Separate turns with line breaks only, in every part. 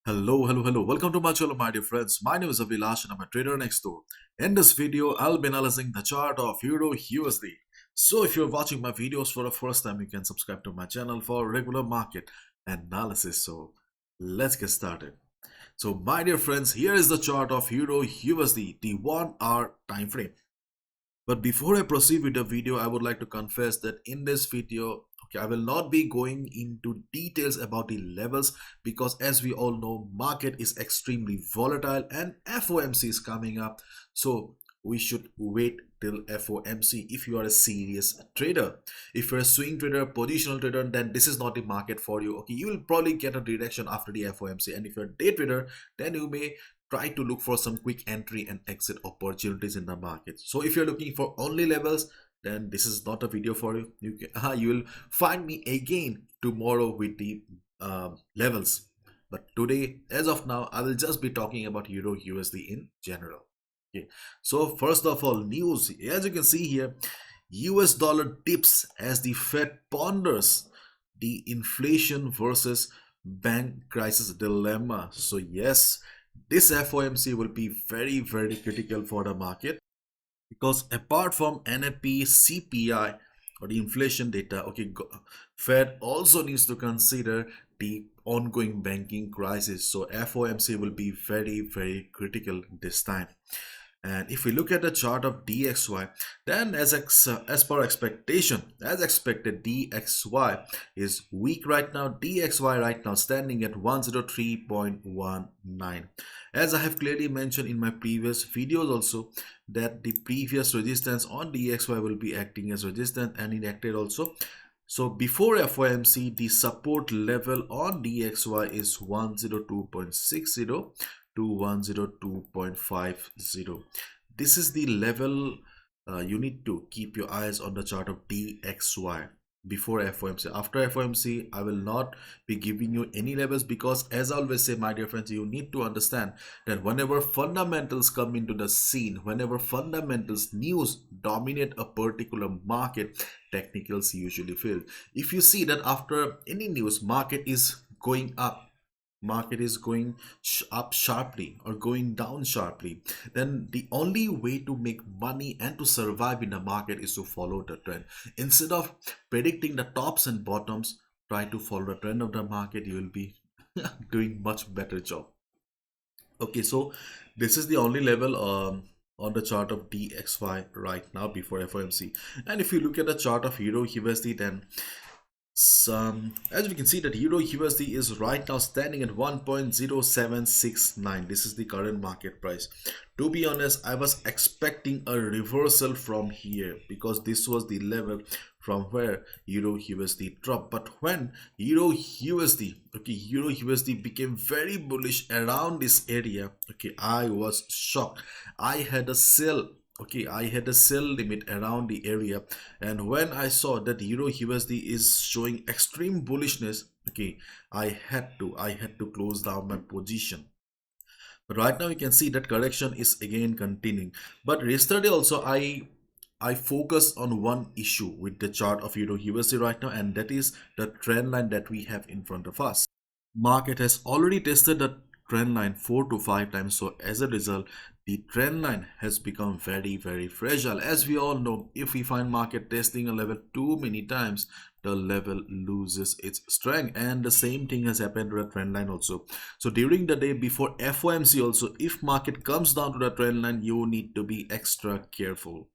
Hello. Welcome to my channel, my dear friends. My name is Abhilash and I'm a trader next door. In this video, I'll be analyzing the chart of Euro USD. So if you're watching my videos for the first time, you can subscribe to my channel for regular market analysis. So let's get started. So my dear friends, here is the chart of Euro USD, the 1 hour time frame. But before I proceed with the video, I would like to confess that in this video, okay, I will not be going into details about the levels because as we all know, market is extremely volatile and FOMC is coming up. So we should wait till FOMC if you are a serious trader. If you're a swing trader, positional trader, then this is not the market for you. Okay, you will probably get a direction after the FOMC. And if you're a day trader, then you may try to look for some quick entry and exit opportunities in the market. So if you're looking for only levels, then this is not a video for you. You will find me again tomorrow with the levels. But today, as of now, I will just be talking about Euro USD in general. Okay. So first of all, news. As you can see here, US dollar dips as the Fed ponders the inflation versus bank crisis dilemma. So yes, this FOMC will be very critical for the market because apart from NFP, CPI or the inflation data, okay, Fed also needs to consider the ongoing banking crisis. So FOMC will be very critical this time. And if we look at the chart of DXY, then as per expectation, as expected, DXY is weak right now. DXY right now standing at 103.19. As I have clearly mentioned in my previous videos also, that the previous resistance on DXY will be acting as resistance, and it acted also. So before FOMC, the support level on DXY is 102.60 to 102.50. This is the level you need to keep your eyes on the chart of DXY before FOMC. After FOMC, I will not be giving you any levels because, as I always say, my dear friends, you need to understand that whenever fundamentals come into the scene, whenever fundamentals news dominate a particular market, technicals usually fail. If you see that after any news, market is going up, market is going up sharply or going down sharply, then the only way to make money and to survive in the market is to follow the trend. Instead of predicting the tops and bottoms, try to follow the trend of the market. You will be doing much better job. Okay, so this is the only level on the chart of DXY right now before FOMC. And if you look at the chart of Euro USD, then as we can see that Euro USD is right now standing at 1.0769. This is the current market price. To be honest, I was expecting a reversal from here because this was the level from where Euro USD dropped. But when Euro USD became very bullish around this area, okay, I was shocked. I had a sell. Okay, I had a sell limit around the area, and when I saw that Euro USD is showing extreme bullishness, okay, I had to close down my position. But right now you can see that correction is again continuing. But yesterday also I focused on one issue with the chart of Euro USD right now, and that is the trend line that we have in front of us. Market has already tested the trend line 4 to 5 times, so as a result the trend line has become very fragile. As we all know, if we find market testing a level too many times, the level loses its strength, and the same thing has happened to the trend line also. So during the day before FOMC also, if market comes down to the trend line, you need to be extra careful.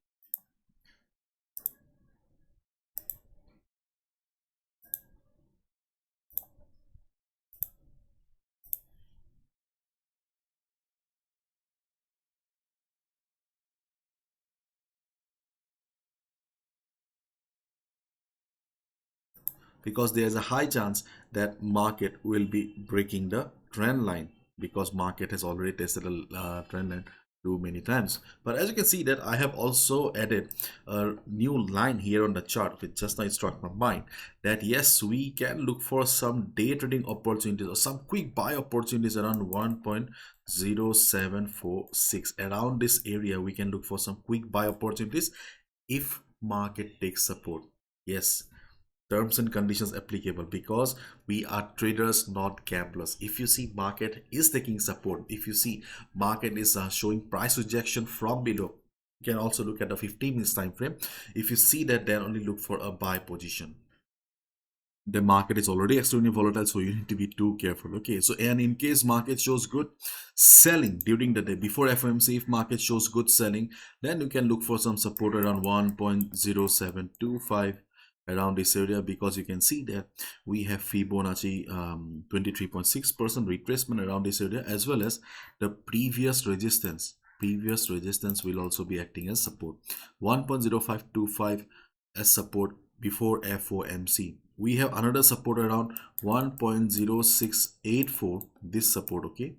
Because there's a high chance that market will be breaking the trend line because market has already tested a trend line too many times. But as you can see that I have also added a new line here on the chart, which just now it struck my mind that yes, we can look for some day trading opportunities or some quick buy opportunities around 1.0746. Around this area we can look for some quick buy opportunities if market takes support. Yes, terms and conditions applicable, because we are traders, not gamblers. If you see market is taking support, if you see market is showing price rejection from below, you can also look at the 15 minutes time frame. If you see that, then only look for a buy position. The market is already extremely volatile, so you need to be too careful. Okay, so and in case market shows good selling during the day before FOMC, if market shows good selling, then you can look for some support around 1.0725 around this area, because you can see that we have Fibonacci 23.6% retracement around this area, as well as the previous resistance will also be acting as support. 1.0525 as support before FOMC. We have another support around 1.0684, this support. Okay,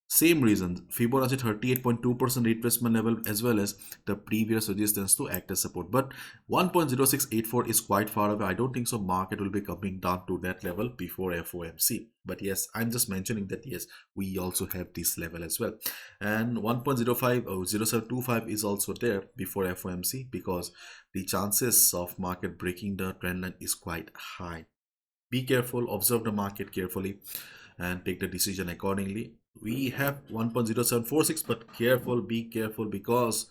same reason, Fibonacci 38.2% retracement level, as well as the previous resistance to act as support. But 1.0684 is quite far away. I don't think so market will be coming down to that level before FOMC. But yes, I'm just mentioning that yes, we also have this level as well. And 1.05 or 0725 is also there before FOMC, because the chances of market breaking the trend line is quite high. Be careful, observe the market carefully, and take the decision accordingly. We have 1.0746, but careful, be careful, because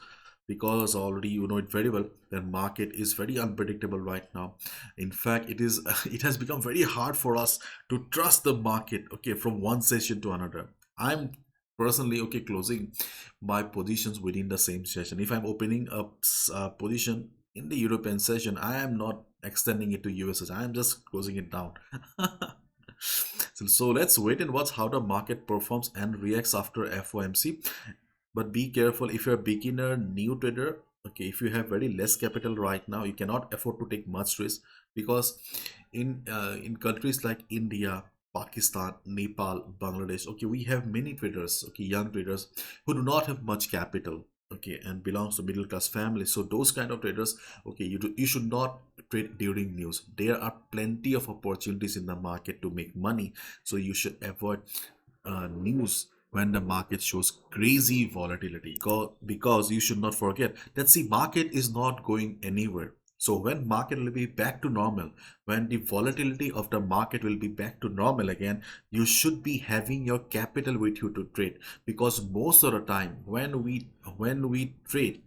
already you know it very well, the market is very unpredictable right now. In fact, it has become very hard for us to trust the market, okay, from one session to another. I'm personally, okay, closing my positions within the same session. If I'm opening a position in the European session, I am not extending it to US session. I am just closing it down. So let's wait and watch how the market performs and reacts after FOMC. But be careful if you're a beginner, new trader. Okay, if you have very less capital right now, you cannot afford to take much risk, because in countries like India, Pakistan, Nepal, Bangladesh, okay, we have many traders, okay, young traders who do not have much capital, okay, and belongs to middle class families. So those kind of traders, okay, you should not trade during news. There are plenty of opportunities in the market to make money, so you should avoid news when the market shows crazy volatility, because you should not forget that see, market is not going anywhere. So when market will be back to normal, when the volatility of the market will be back to normal again, you should be having your capital with you to trade, because most of the time when we trade,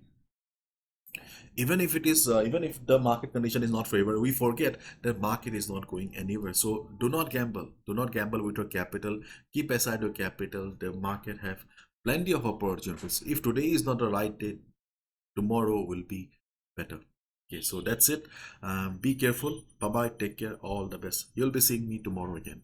even if it is even if the market condition is not favorable, we forget that market is not going anywhere. So do not gamble with your capital. Keep aside your capital. The market have plenty of opportunities. If today is not the right day, tomorrow will be better. Okay, so that's it. Be careful. Bye bye, take care, all the best. You'll be seeing me tomorrow again.